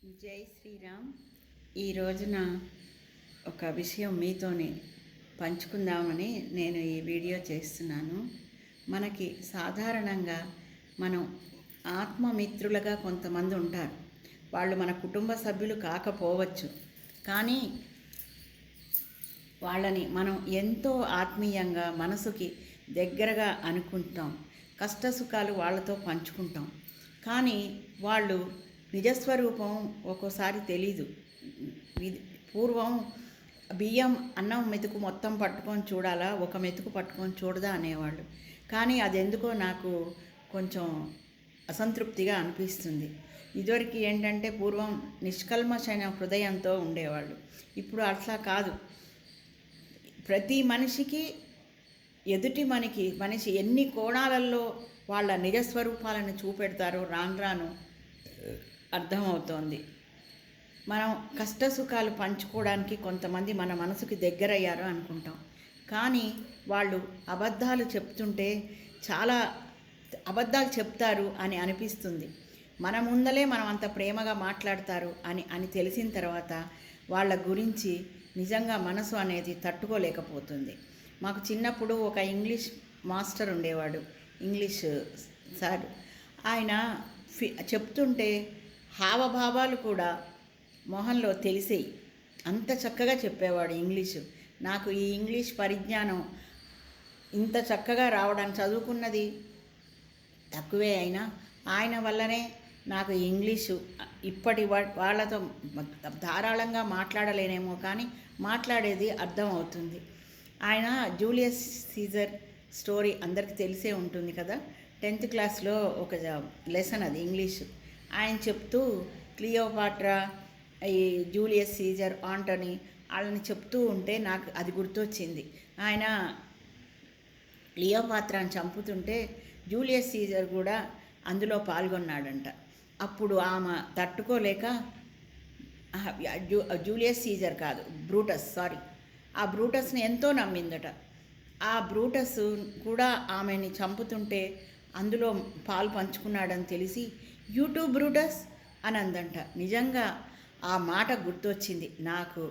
జై శ్రీరామ్. ఈ రోజున ఒక విషయం మీతోని పంచుకుందామని నేను ఈ వీడియో చేస్తున్నాను. మనకి సాధారణంగా మనం ఆత్మమిత్రులుగా కొంతమంది ఉంటారు. వాళ్ళు మన కుటుంబ సభ్యులు కాకపోవచ్చు, కానీ వాళ్ళని మనం ఎంతో ఆత్మీయంగా మనసుకి దగ్గరగా అనుకుంటాం. కష్టసుఖాలు వాళ్ళతో పంచుకుంటాం. కానీ వాళ్ళు నిజస్వరూపం ఒక్కోసారి తెలీదు. పూర్వం బియ్యం అన్నం మెతుకు మొత్తం పట్టుకొని చూడాలా, ఒక మెతుకు పట్టుకొని చూడదా అనేవాళ్ళు. కానీ అదెందుకో నాకు కొంచెం అసంతృప్తిగా అనిపిస్తుంది. ఇదివరకు ఏంటంటే పూర్వం నిష్కల్మషమైన హృదయంతో ఉండేవాళ్ళు. ఇప్పుడు అట్లా కాదు. ప్రతి మనిషికి ఎదుటి మనిషి ఎన్ని కోణాలలో వాళ్ళ నిజస్వరూపాలను చూపెడతారో రాను రాను అర్థమవుతోంది. మనం కష్టసుఖాలు పంచుకోవడానికి కొంతమంది మన మనసుకి దగ్గరయ్యారు అనుకుంటాం, కానీ వాళ్ళు అబద్ధాలు చెప్తుంటే చాలా అబద్ధాలు చెప్తారు అని అనిపిస్తుంది. మన ముందలే మనం అంత ప్రేమగా మాట్లాడతారు అని తెలిసిన తర్వాత వాళ్ళ గురించి నిజంగా మనసు అనేది తట్టుకోలేకపోతుంది. మాకు చిన్నప్పుడు ఒక ఇంగ్లీష్ మాస్టర్ ఉండేవాడు, ఇంగ్లీష్ సార్. ఆయన చెప్తుంటే హావభావాలు కూడా మొహంలో తెలిసేయి. అంత చక్కగా చెప్పేవాడు ఇంగ్లీషు. నాకు ఈ ఇంగ్లీష్ పరిజ్ఞానం ఇంత చక్కగా రావడానికి, చదువుకున్నది తక్కువే అయినా ఆయన వల్లనే నాకు ఇంగ్లీషు ఇప్పటి వాళ్ళతో ధారాళంగా మాట్లాడలేనేమో, కానీ మాట్లాడేది అర్థమవుతుంది. ఆయన జూలియస్ సీజర్ స్టోరీ అందరికీ తెలిసే ఉంటుంది కదా. 10th క్లాస్లో ఒక లెసన్ అది ఇంగ్లీషు. ఆయన చెప్తూ క్లియోపాట్రా, ఈ జూలియస్ సీజర్, ఆంటనీ వాళ్ళని చెప్తూ ఉంటే నాకు అది గుర్తొచ్చింది. ఆయన క్లియోపాత్రాని చంపుతుంటే జూలియస్ సీజర్ కూడా అందులో పాల్గొన్నాడంట. అప్పుడు ఆమె తట్టుకోలేక, జూలియస్ సీజర్ కాదు, బ్రూటస్, సారీ, ఆ బ్రూటస్ని ఎంతో నమ్మిందట. ఆ బ్రూటస్ కూడా ఆమెని చంపుతుంటే అందులో పాలు పంచుకున్నాడని తెలిసి యూట్యూబ్ బ్రూటస్ అని అందంట. నిజంగా ఆ మాట గుర్తొచ్చింది. నాకు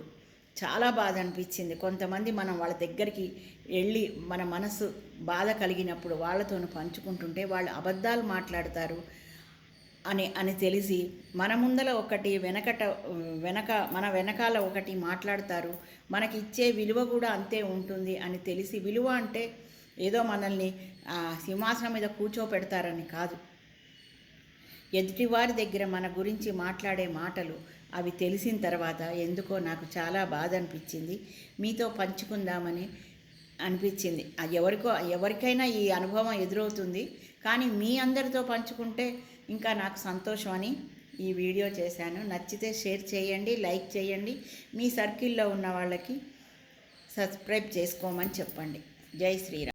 చాలా బాధ అనిపించింది. కొంతమంది మనం వాళ్ళ దగ్గరికి వెళ్ళి మన మనసు బాధ కలిగినప్పుడు వాళ్ళతో పంచుకుంటుంటే వాళ్ళు అబద్ధాలు మాట్లాడతారు అని తెలిసి మన ముందల ఒకటి మన వెనకాల ఒకటి మాట్లాడతారు. మనకి ఇచ్చే విలువ కూడా అంతే ఉంటుంది అని తెలిసి, విలువ అంటే ఏదో మనల్ని సింహాసనం మీద కూర్చోపెడతారని కాదు. ఎదుటివారి దగ్గర మన గురించి మాట్లాడే మాటలు అవి తెలిసిన తర్వాత ఎందుకో నాకు చాలా బాధ అనిపించింది. మీతో పంచుకుందామని అనిపించింది. ఎవరికైనా ఈ అనుభవం ఎదురవుతుంది, కానీ మీ అందరితో పంచుకుంటే ఇంకా నాకు సంతోషం అని ఈ వీడియో చేశాను. నచ్చితే షేర్ చేయండి, లైక్ చేయండి, మీ సర్కిల్లో ఉన్న వాళ్ళకి సబ్స్క్రైబ్ చేసుకోమని చెప్పండి. జై శ్రీరామ్.